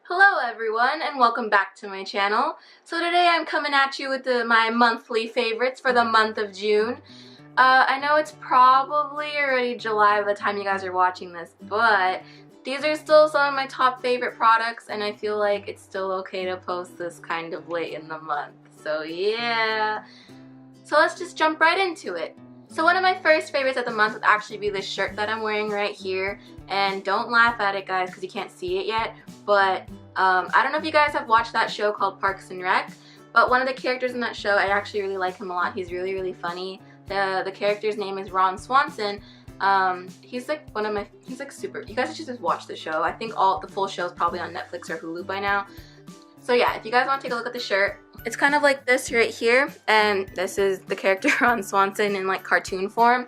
Hello everyone and welcome back to my channel. So today I'm coming at you with my monthly favorites for the month of June. I know it's probably already July by the time you guys are watching this, but these are still some of my top favorite products and I feel like it's still okay to post this kind of late in the month. So yeah. So let's just jump right into it. So one of my first favorites of the month would actually be this shirt that I'm wearing right here. And don't laugh at it, guys, because you can't see it yet. But I don't know if you guys have watched that show called Parks and Rec. But one of the characters in that show, I actually really like him a lot. He's really, really funny. The character's name is Ron Swanson. He's like he's like super. You guys should just watch the show. I think the full show is probably on Netflix or Hulu by now. So yeah, if you guys want to take a look at the shirt, it's kind of like this right here, and this is the character Ron Swanson in like cartoon form.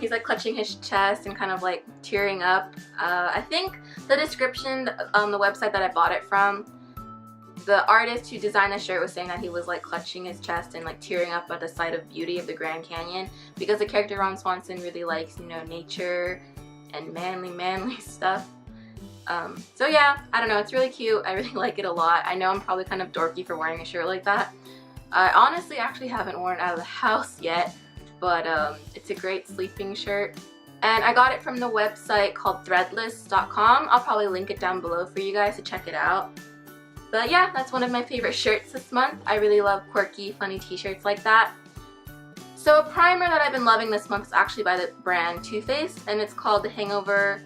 He's like clutching his chest and kind of like tearing up. I think the description on the website that I bought it from, the artist who designed the shirt was saying that he was like clutching his chest and like tearing up at the sight of beauty of the Grand Canyon, because the character Ron Swanson really likes, you know, nature and manly stuff. So yeah, I don't know, it's really cute. I really like it a lot. I know I'm probably kind of dorky for wearing a shirt like that. I honestly actually haven't worn it out of the house yet, but it's a great sleeping shirt. And I got it from the website called threadless.com. I'll probably link it down below for you guys to check it out. But yeah, that's one of my favorite shirts this month. I really love quirky, funny t-shirts like that. So a primer that I've been loving this month is actually by the brand Too Faced, and it's called the Hangover,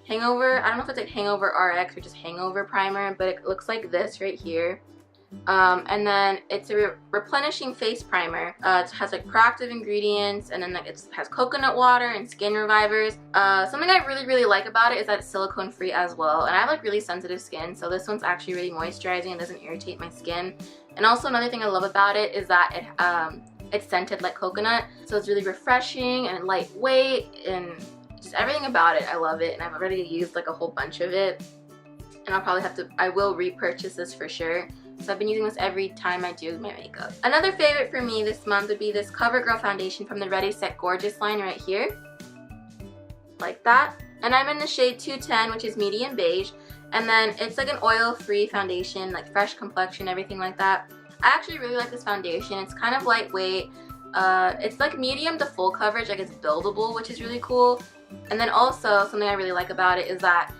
I don't know if it's like Hangover RX or just Hangover Primer, but it looks like this right here. And then it's a replenishing face primer. It has like proactive ingredients, and then like it has coconut water and skin revivers. Something I really like about it is that it's silicone free as well, and I have like really sensitive skin, so this one's actually really moisturizing and doesn't irritate my skin. And also another thing I love about it is that it's scented like coconut, so it's really refreshing and lightweight, and just everything about it, I love it, and I've already used like a whole bunch of it, and I will repurchase this for sure. So I've been using this every time I do my makeup. Another favorite for me this month would be this CoverGirl foundation from the Ready Set Gorgeous line right here, like that. And I'm in the shade 210, which is medium beige, and then it's like an oil-free foundation, like fresh complexion, everything like that. I actually really like this foundation. It's kind of lightweight. It's like medium to full coverage, like it's buildable, which is really cool. And then also something I really like about it is that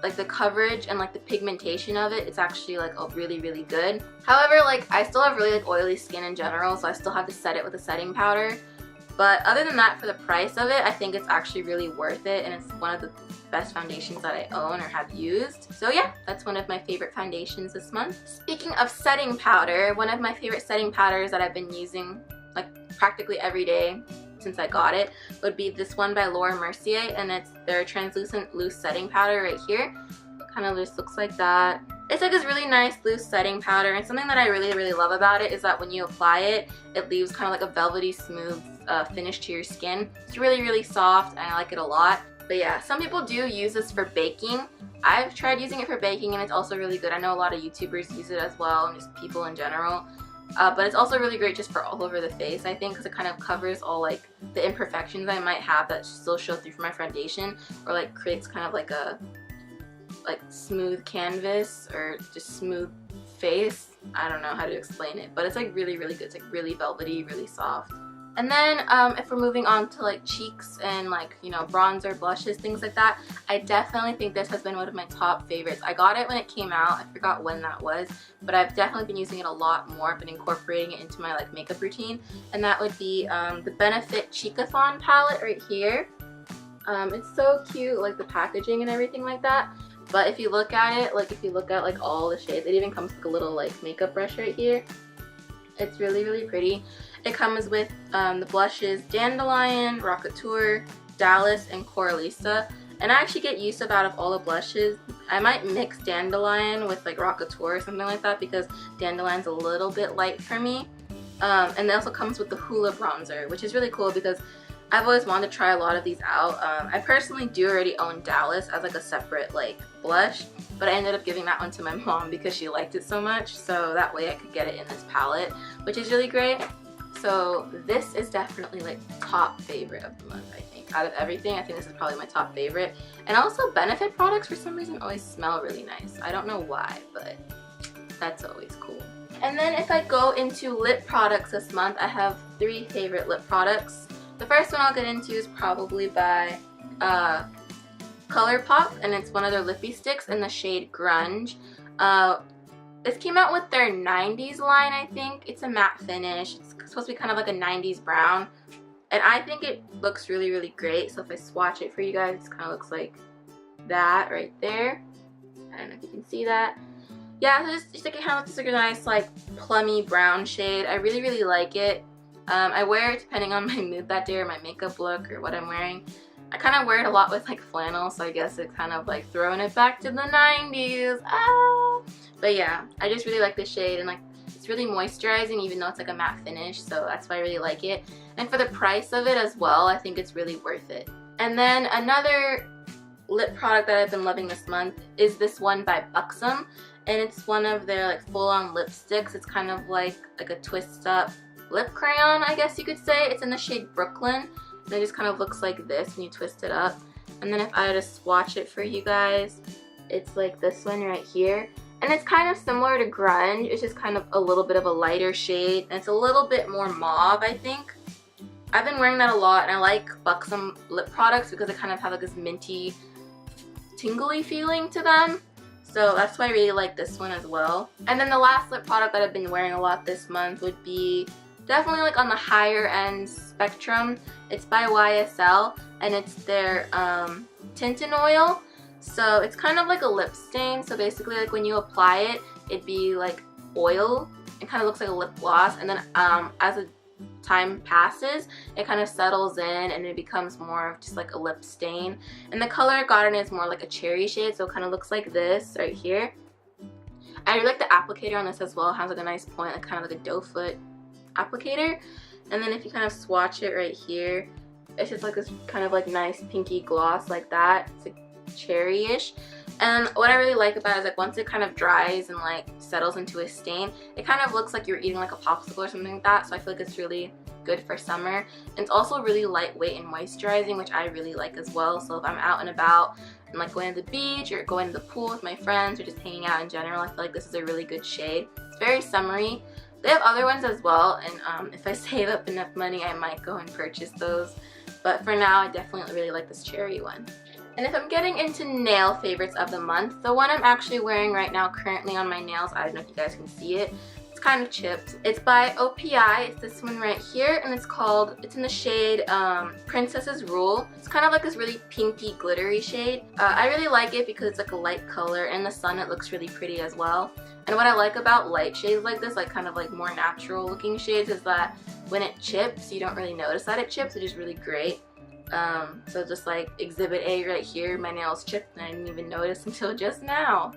like the coverage and like the pigmentation of it's actually like really good. However, like I still have really like oily skin in general, so I still have to set it with a setting powder. But other than that, for the price of it, I think it's actually really worth it, and it's one of the best foundations that I own or have used. So yeah, that's one of my favorite foundations this month. Speaking of setting powder, one of my favorite setting powders that I've been using like practically every day since I got it would be this one by Laura Mercier, and it's their translucent loose setting powder right here. It kind of just looks like that. It's like this really nice loose setting powder, and something that I really love about it is that when you apply it, it leaves kind of like a velvety smooth finish to your skin. It's really soft, and I like it a lot. But yeah, some people do use this for baking. I've tried using it for baking, and it's also really good. I know a lot of YouTubers use it as well, and just people in general. But it's also really great just for all over the face, I think, because it kind of covers all like the imperfections I might have that still show through from my foundation, or like creates kind of like a smooth canvas or just smooth face. I don't know how to explain it, but it's like really good. It's like really velvety, really soft. And then if we're moving on to like cheeks and like, you know, bronzer, blushes, things like that, I definitely think this has been one of my top favorites. I got it when it came out. I forgot when that was, but I've definitely been using it a lot more. I've been incorporating it into my like makeup routine, and that would be the Benefit Cheekathon palette right here. It's so cute, like the packaging and everything like that. But if you look at it, like if you look at like all the shades, it even comes with a little like makeup brush right here. It's really pretty. It comes with the blushes Dandelion, Rockateur, Dallas, and Applealyssa. And I actually get use out of all the blushes. I might mix Dandelion with like Rockateur or something like that, because Dandelion's a little bit light for me. And it also comes with the Hoola bronzer, which is really cool because I've always wanted to try a lot of these out. I personally do already own Dallas as like a separate like blush, but I ended up giving that one to my mom because she liked it so much, so that way I could get it in this palette, which is really great. So this is definitely like top favorite of the month, I think. out of everything, I think this is probably my top favorite. And also Benefit products for some reason always smell really nice. I don't know why, but that's always cool. And then if I go into lip products this month, I have 3 favorite lip products. The first one I'll get into is probably by ColourPop, and it's one of their lippy sticks in the shade Grunge. This came out with their 90s line, I think. It's a matte finish. It's supposed to be kind of like a 90s brown. And I think it looks really, really great. So if I swatch it for you guys, it kind of looks like that right there. I don't know if you can see that. Yeah, so just like it kind of looks like a nice like plummy brown shade. I really, really like it. I wear it depending on my mood that day or my makeup look or what I'm wearing. I kind of wear it a lot with like flannel, so I guess it's kind of like throwing it back to the 90s. Ah! But yeah, I just really like the shade, and like it's really moisturizing even though it's like a matte finish, so that's why I really like it. And for the price of it as well, I think it's really worth it. And then another lip product that I've been loving this month is this one by Buxom, and it's one of their like full-on lipsticks. It's kind of like a twist up lip crayon, I guess you could say. It's in the shade Brooklyn, and it just kind of looks like this when you twist it up. And then if I were to swatch it for you guys, it's like this one right here. And it's kind of similar to Grunge. It's just kind of a little bit of a lighter shade, and it's a little bit more mauve, I think. I've been wearing that a lot, and I like Buxom lip products because they kind of have like this minty, tingly feeling to them. So that's why I really like this one as well. And then the last lip product that I've been wearing a lot this month would be definitely like on the higher end spectrum. It's by YSL, and it's their Tintin Oil. So it's kind of like a lip stain. So basically like when you apply it, it'd be like oil. It kind of looks like a lip gloss, and then as the time passes, it kind of settles in and it becomes more of just like a lip stain. And the color I got in is more like a cherry shade, so it kind of looks like this right here. I really like the applicator on this as well. It has like a nice point, like kind of like a doe foot applicator. And then if you kind of swatch it right here, it's just like this kind of like nice pinky gloss like that. It's like cherry-ish. And what I really like about it is like once it kind of dries and like settles into a stain, it kind of looks like you're eating like a popsicle or something like that. So I feel like it's really good for summer. And it's also really lightweight and moisturizing, which I really like as well. So if I'm out and about and like going to the beach or going to the pool with my friends or just hanging out in general, I feel like this is a really good shade. It's very summery. They have other ones as well, and if I save up enough money, I might go and purchase those. But for now, I definitely really like this cherry one. And if I'm getting into nail favorites of the month, the one I'm actually wearing right now currently on my nails, I don't know if you guys can see it, it's kind of chipped. It's by OPI, it's this one right here, and it's in the shade Princess's Rule. It's kind of like this really pinky glittery shade. I really like it because it's like a light color. In the sun it looks really pretty as well. And what I like about light shades like this, like kind of like more natural looking shades, is that when it chips, you don't really notice that it chips, which is really great. So just like Exhibit A right here, my nails chipped and I didn't even notice until just now.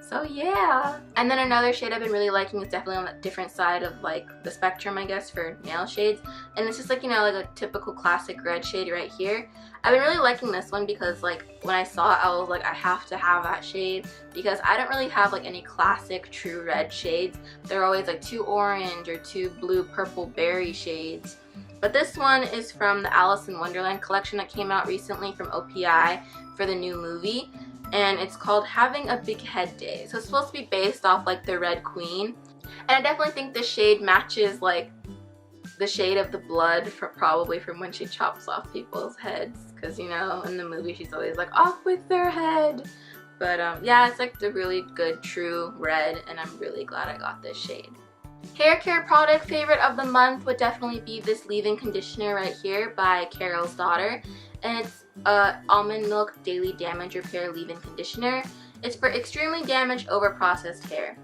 So yeah. And then another shade I've been really liking is definitely on the different side of like the spectrum, I guess, for nail shades. And it's just like, you know, like a typical classic red shade right here. I've been really liking this one because like when I saw it, I was like, I have to have that shade because I don't really have like any classic true red shades. They're always like too orange or too blue, purple, berry shades. But this one is from the Alice in Wonderland collection that came out recently from OPI for the new movie. And it's called Having a Big Head Day. So it's supposed to be based off like the Red Queen. And I definitely think the shade matches like the shade of the blood probably from when she chops off people's heads. Because, you know, in the movie she's always like, off with their head. But yeah, it's like the really good true red, and I'm really glad I got this shade. Hair care product favorite of the month would definitely be this leave-in conditioner right here by Carol's Daughter. And it's Almond Milk Daily Damage Repair Leave-In Conditioner. It's for extremely damaged over-processed hair.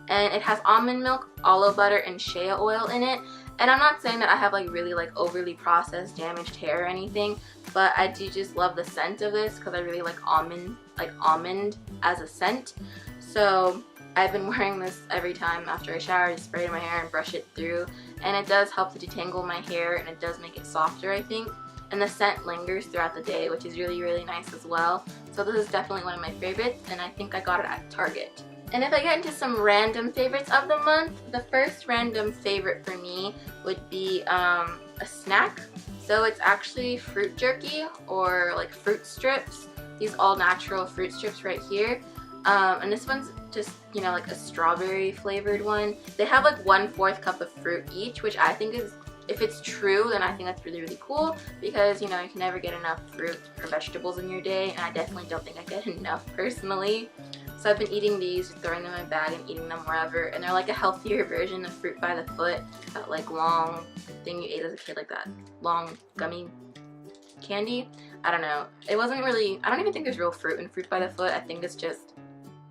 And it has almond milk, olive butter, and shea oil in it. And I'm not saying that I have like really like overly processed damaged hair or anything, but I do just love the scent of this because I really like almond as a scent. So I've been wearing this every time after I shower. I just spray it in my hair and brush it through. And it does help to detangle my hair, and it does make it softer, I think. And the scent lingers throughout the day, which is really, really nice as well. So this is definitely one of my favorites, and I think I got it at Target. And if I get into some random favorites of the month, the first random favorite for me would be a snack. So it's actually fruit jerky or like fruit strips. These all natural fruit strips right here. And this one's just, you know, like a strawberry flavored one. They have like 1/4 cup of fruit each, which I think is, if it's true, then I think that's really, really cool because, you know, you can never get enough fruit or vegetables in your day, and I definitely don't think I get enough personally. So I've been eating these, throwing them in my bag and eating them wherever, and they're like a healthier version of fruit by the foot, that like long thing you ate as a kid, like that long gummy candy. I don't know. It wasn't really, I don't even think there's real fruit in fruit by the foot. I think it's just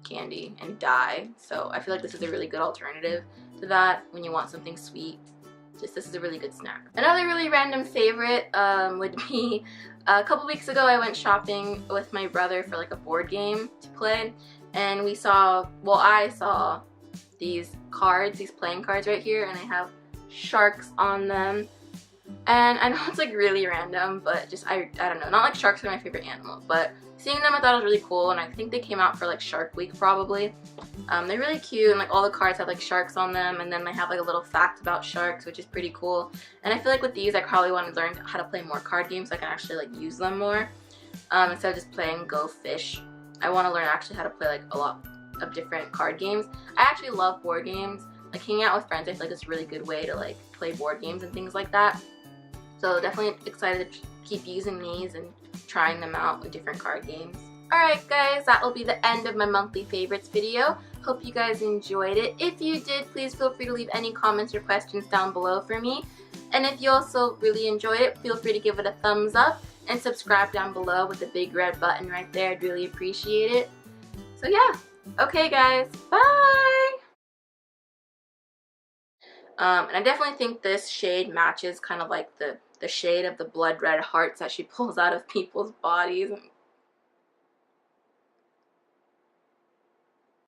candy and dye. So I feel like this is a really good alternative to that when you want something sweet. Just, this is a really good snack. Another really random favorite would be a couple weeks ago I went shopping with my brother for like a board game to play, and we saw, well, I saw these cards, these playing cards right here, and they have sharks on them. And I know it's like really random, but just I don't know, not like sharks are my favorite animal, but seeing them I thought it was really cool, and I think they came out for like Shark Week probably. They're really cute, and like all the cards have like sharks on them, and then they have like a little fact about sharks, which is pretty cool. And I feel like with these I probably want to learn how to play more card games so I can actually like use them more, instead of just playing Go Fish. I want to learn actually how to play like a lot of different card games. I actually love board games. Like hanging out with friends, I feel like it's a really good way to like play board games and things like that. So definitely excited to keep using these and trying them out with different card games. Alright guys, that will be the end of my monthly favorites video. Hope you guys enjoyed it. If you did, please feel free to leave any comments or questions down below for me. And if you also really enjoyed it, feel free to give it a thumbs up and subscribe down below with the big red button right there. I'd really appreciate it. So yeah, okay guys, bye! And I definitely think this shade matches kind of like the shade of the blood red hearts that she pulls out of people's bodies.